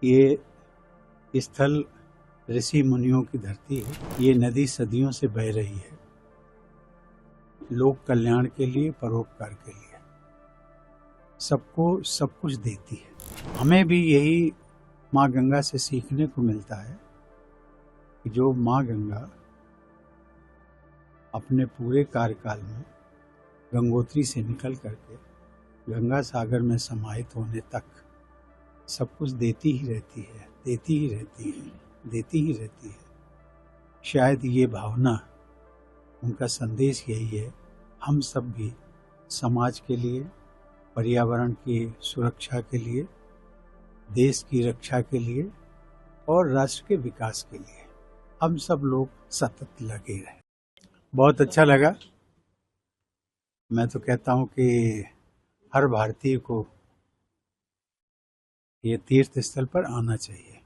ये स्थल ऋषि मुनियों की धरती है। ये नदी सदियों से बह रही है, लोक कल्याण के लिए, परोपकार के लिए, सबको सब कुछ देती है। हमें भी यही माँ गंगा से सीखने को मिलता है कि जो माँ गंगा अपने पूरे कार्यकाल में गंगोत्री से निकल करके गंगा सागर में समाहित होने तक सब कुछ देती ही रहती है, देती ही रहती है, देती ही रहती है। शायद ये भावना, उनका संदेश यही है, हम सब भी समाज के लिए, पर्यावरण की सुरक्षा के लिए, देश की रक्षा के लिए और राष्ट्र के विकास के लिए हम सब लोग सतत लगे रहें। बहुत अच्छा लगा। मैं तो कहता हूँ कि हर भारतीय को ये तीर्थ स्थल पर आना चाहिए।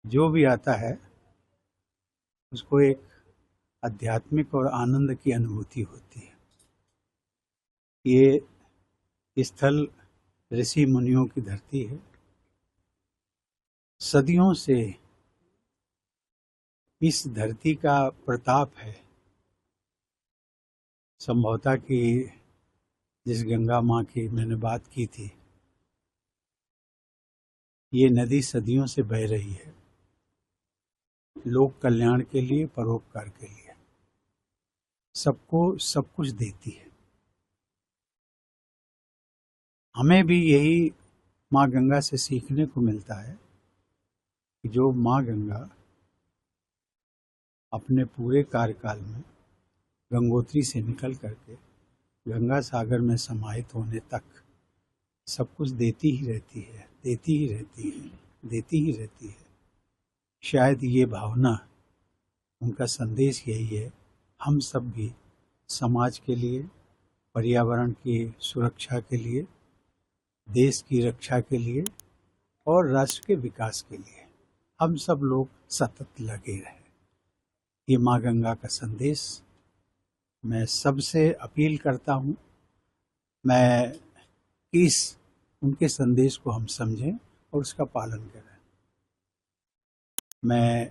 जो भी आता है उसको एक आध्यात्मिक और आनंद की अनुभूति होती है। ये स्थल ऋषि मुनियों की धरती है। सदियों से इस धरती का प्रताप है। संभवतः कि जिस गंगा माँ की मैंने बात की थी, ये नदी सदियों से बह रही है, लोक कल्याण के लिए, परोपकार के लिए, सबको सब कुछ देती है। हमें भी यही माँ गंगा से सीखने को मिलता है कि जो माँ गंगा अपने पूरे कार्यकाल में गंगोत्री से निकल करके गंगा सागर में समाहित होने तक सब कुछ देती ही रहती है, देती ही रहती है, देती ही रहती है। शायद ये भावना, उनका संदेश यही है, हम सब भी समाज के लिए, पर्यावरण की सुरक्षा के लिए, देश की रक्षा के लिए और राष्ट्र के विकास के लिए हम सब लोग सतत लगे रहें। ये माँ गंगा का संदेश मैं सबसे अपील करता हूँ, मैं इस उनके संदेश को हम समझें और उसका पालन करें। मैं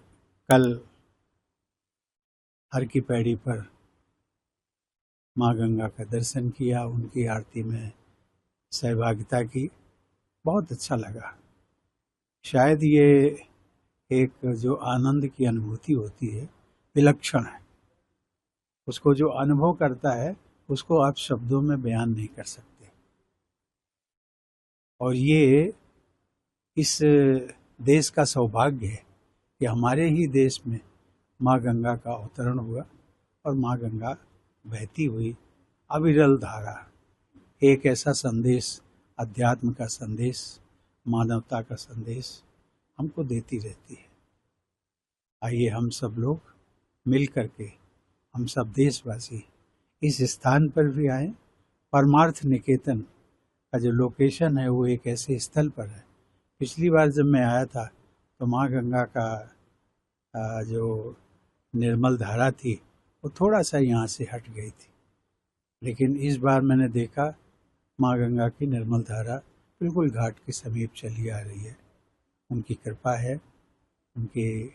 कल हर की पैड़ी पर माँ गंगा का दर्शन किया, उनकी आरती में सहभागिता की, बहुत अच्छा लगा। शायद ये एक जो आनंद की अनुभूति होती है, विलक्षण है। उसको जो अनुभव करता है उसको आप शब्दों में बयान नहीं कर सकते। और ये इस देश का सौभाग्य है कि हमारे ही देश में माँ गंगा का अवतरण हुआ और माँ गंगा बहती हुई अविरल धारा एक ऐसा संदेश, अध्यात्म का संदेश, मानवता का संदेश हमको देती रहती है। आइए हम सब लोग मिल करके, हम सब देशवासी इस स्थान पर भी आए। परमार्थ निकेतन का जो लोकेशन है वो एक ऐसे स्थल पर है। पिछली बार जब मैं आया था तो माँ गंगा का जो निर्मल धारा थी वो थोड़ा सा यहाँ से हट गई थी, लेकिन इस बार मैंने देखा माँ गंगा की निर्मल धारा बिल्कुल घाट के समीप चली आ रही है। उनकी कृपा है, उनकी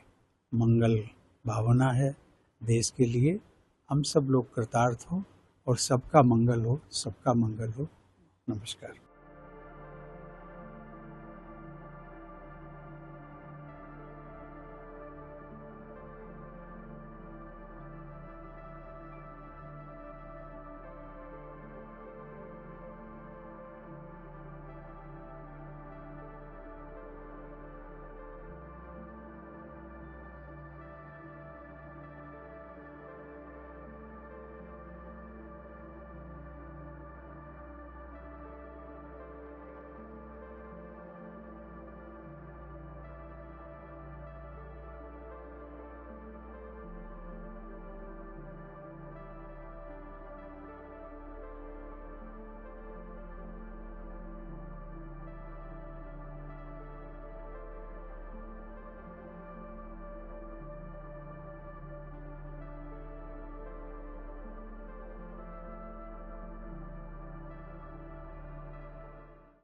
मंगल भावना है देश के लिए। हम सब लोग कृतार्थ हों और सबका मंगल हो, सबका मंगल हो। नमस्कार।